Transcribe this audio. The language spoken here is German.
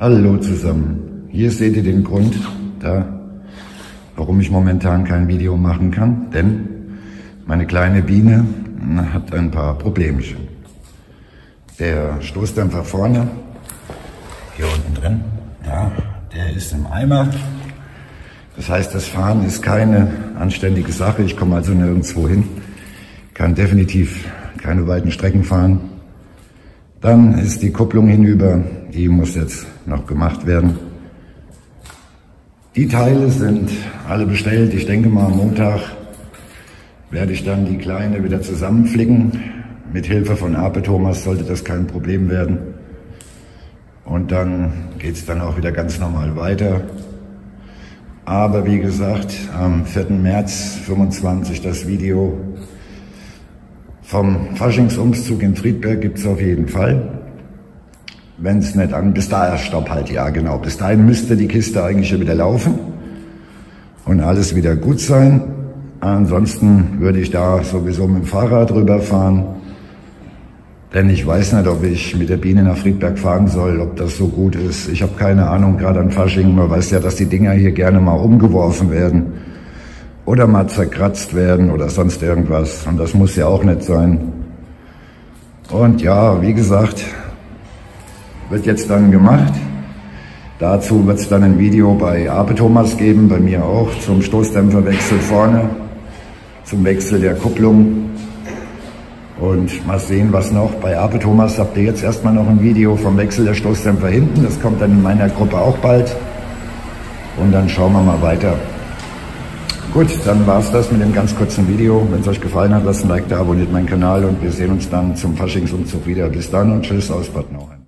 Hallo zusammen, hier seht ihr den Grund, warum ich momentan kein Video machen kann, denn meine kleine Biene hat ein paar Problemchen. Der Stoßdämpfer vorne, hier unten drin, ja, der ist im Eimer. Das heißt, das Fahren ist keine anständige Sache, ich komme also nirgendwo hin, kann definitiv keine weiten Strecken fahren. Dann ist die Kupplung hinüber, die muss jetzt noch gemacht werden. Die Teile sind alle bestellt. Ich denke mal, am Montag werde ich dann die Kleine wieder zusammenflicken. Mit Hilfe von Ape Thomas sollte das kein Problem werden. Und dann geht es dann auch wieder ganz normal weiter. Aber wie gesagt, am 4. März 25 das Video vom Faschingsumzug in Friedberg gibt es auf jeden Fall. Wenn es nicht bis dahin, stopp halt, ja genau, bis dahin müsste die Kiste eigentlich schon wieder laufen und alles wieder gut sein. Ansonsten würde ich da sowieso mit dem Fahrrad rüberfahren, denn ich weiß nicht, ob ich mit der Biene nach Friedberg fahren soll, ob das so gut ist. Ich habe keine Ahnung, gerade an Fasching, man weiß ja, dass die Dinger hier gerne mal umgeworfen werden oder mal zerkratzt werden oder sonst irgendwas. Und das muss ja auch nicht sein. Und ja, wie gesagt, wird jetzt dann gemacht. Dazu wird es dann ein Video bei Ape Thomas geben, bei mir auch, zum Stoßdämpferwechsel vorne, zum Wechsel der Kupplung. Und mal sehen, was noch. Bei Ape Thomas habt ihr jetzt erstmal noch ein Video vom Wechsel der Stoßdämpfer hinten. Das kommt dann in meiner Gruppe auch bald. Und dann schauen wir mal weiter. Gut, dann war es das mit dem ganz kurzen Video. Wenn es euch gefallen hat, lasst ein Like da, abonniert meinen Kanal und wir sehen uns dann zum Faschingsumzug wieder. Bis dann und tschüss aus Bad Nauheim.